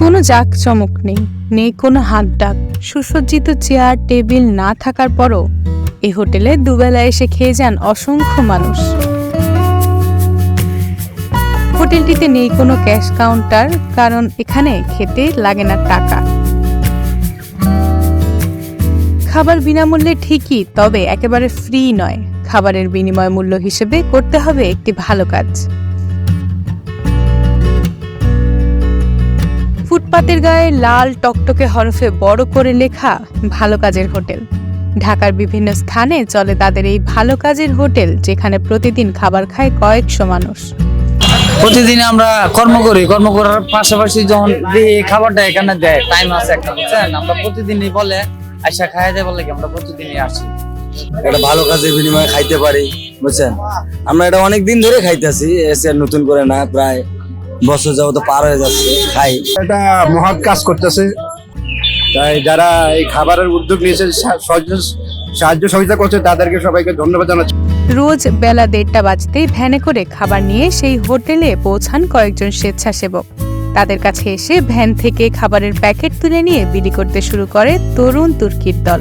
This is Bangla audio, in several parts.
কোনো জাঁকজমক নেই, নেই কোনো হাত ডাক, সুসজ্জিত চেয়ার টেবিল না থাকার পরও এই হোটেলে দুবেলা এসে খেয়ে যান অসংখ্য মানুষ। হোটেলটিতে নেই কোনো ক্যাশ কাউন্টার, কারণ এখানে খেতে লাগে না টাকা। খাবার বিনামূল্যে ঠিকই, তবে একেবারে ফ্রি নয়। খাবারের বিনিময় মূল্য হিসেবে করতে হবে একটি ভালো কাজ। ফুটপাতের গায়ে লাল টকটকে হরফে বড় করে লেখা ভালো কাজের হোটেল। ঢাকার বিভিন্ন স্থানে চলে তাদের এই ভালো কাজের হোটেল, যেখানে প্রতিদিন খাবার খায় কয়েকশো মানুষ। প্রতিদিন আমরা কর্ম করার পাশাপাশি যখন এই খাবারটা এখানে দেয়, টাইম আছে একটা, বুঝছেন? আমরা প্রতিদিনই বলে আইসা খাইয়া দেয়, বলে কি আমরা প্রতিদিনই আসি। একটা ভালো কাজের বিনিময়ে খাইতে পারি, বুঝছেন? আমরা এটা অনেক দিন ধরে খাইতেছি, এসে নতুন করে না, প্রায় বছর যাবত পার হয়ে যাচ্ছে খাই। এটা মহৎ কাজ করতেছে, তাই যারা এই খাবারের উদ্যোগ নিয়েছে, সাহায্য সহযোগিতা করছে, তাদেরকে সবাইকে ধন্যবাদ জানাচ্ছি। রোজ বেলা 1:30 বাজতেই ভ্যানে করে খাবার নিয়ে সেই হোটেলে পৌঁছান কয়েকজন স্বেচ্ছাসেবক। তাদের কাছে এসে ভ্যান থেকে খাবারের প্যাকেট তুলে নিয়ে বিলি করতে শুরু করে তরুণ তুর্কির দল।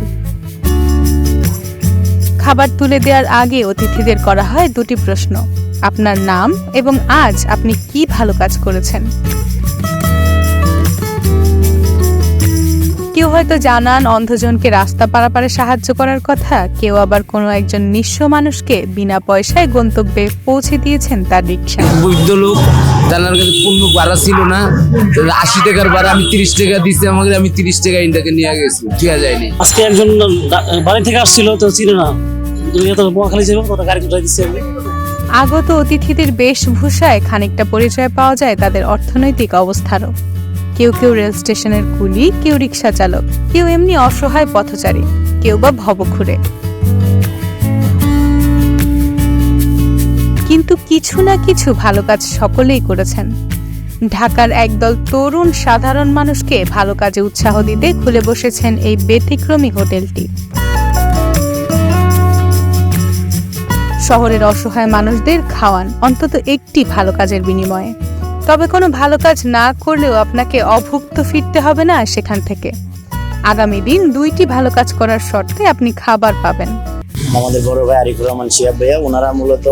খাবার তুলে দেওয়ার আগে অতিথিদের করা হয় দুটি প্রশ্ন: আপনার নাম এবং আজ আপনি কি ভালো কাজ করেছেন। কেউ হয়তো জানান অন্ধজনকে রাস্তা পারাপারে সাহায্য করার কথা, কেউ আবার কোনো একজন নিঃস্ব মানুষকে বিনা পয়সায় গন্তব্যে পৌঁছে দিয়েছেন তার রিক্সা। বৈধ লোক, জানার কাছে পূর্ণ ভাড়া ছিল না, 80 টাকার ভাড়া আমি 30 টাকা দিচ্ছি, আমাকে আমি 30 টাকা ইন্টাকে নিয়ে গেছি, ঠিক যায়নি। আজকে একজন বাড়ি থেকে আসছিল, তো চিনে না, খালি ছিল, গাড়ি কোথায় দিচ্ছে। আগত অতিথিদের বেশভূষায় খানিকটা পরিচয় পাওয়া যায় তাদের অর্থনৈতিক অবস্থারও। কেউ কেউ রেল স্টেশনের কুলি, কেউ রিক্সা চালক, কেউ এমনি অসহায় পথচারী, কেউ বা ভবঘুরে। কিন্তু কিছু না কিছু ভালো কাজ সকলেই করেছেন। ঢাকার একদল তরুণ সাধারণ মানুষকে ভালো কাজে উৎসাহ দিতে খুলে বসেছেন এই ব্যতিক্রমী হোটেলটি। শহরের অসহায় মানুষদের খাওয়ান অন্তত একটি ভালো কাজের বিনিময়ে। তবে কোনো ভালো কাজ না করলেও আপনাকে অভুক্ত ফিরতে হবে না সেখান থেকে। আগামী দিন 2টি ভালো কাজ করার শর্তে আপনি খাবার পাবেন। আমাদের বড় ভাই আরিফুর রহমান শিহাব ভাইয়া, ওনারা মূলত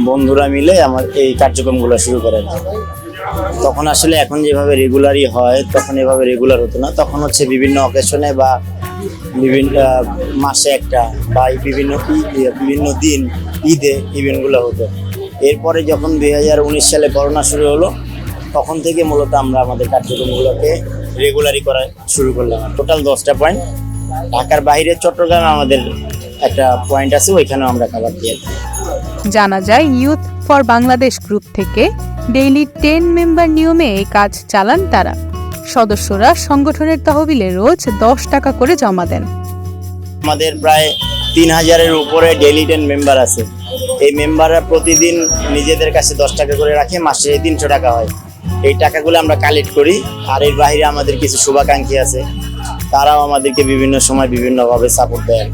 বন্ধুরা মিলে আমার এই কার্যক্রমগুলো শুরু করেন। তখন আসলে এখন যেভাবে রেগুলারই হয়, তখন এভাবে রেগুলার হতো না। তখন হচ্ছে বিভিন্ন অকেশনে বা বিভিন্ন মাসে একটা বা বিভিন্ন দিন ঈদে ইভেন্টগুলো হতো। এরপরে যখন 2019 সালে করোনা শুরু হলো, তখন থেকে মূলত আমরা আমাদের কার্যক্রমগুলোকে রেগুলারই করা শুরু করলাম। টোটাল 10টা পয়েন্ট, ঢাকার বাইরে চট্টগ্রামে আমাদের একটা পয়েন্ট আছে, ওইখানেও আমরা খাবার দিয়ে থাকি। জানা যায় ইউথ ফর বাংলাদেশ গ্রুপ থেকে ডেইলি 10 মেম্বার নিয়মে এই কাজ চালান তারা। সদস্যরা সংগঠনের তহবিলে রোজ 10 টাকা করে জমা দেন। আমাদের প্রায় 3000-এর উপরে ডেইলি 10 মেম্বার আছে। এই মেম্বাররা প্রতিদিন নিজেদের কাছে 10 টাকা করে রাখে, মাসে 300 টাকা হয়। এই টাকাগুলো আমরা কালেক্ট করি। আর এর বাইরে আমাদের কিছু শুভাকাঙ্ক্ষী আছে, তারাও আমাদেরকে বিভিন্ন সময় বিভিন্নভাবে সাপোর্ট দেয়।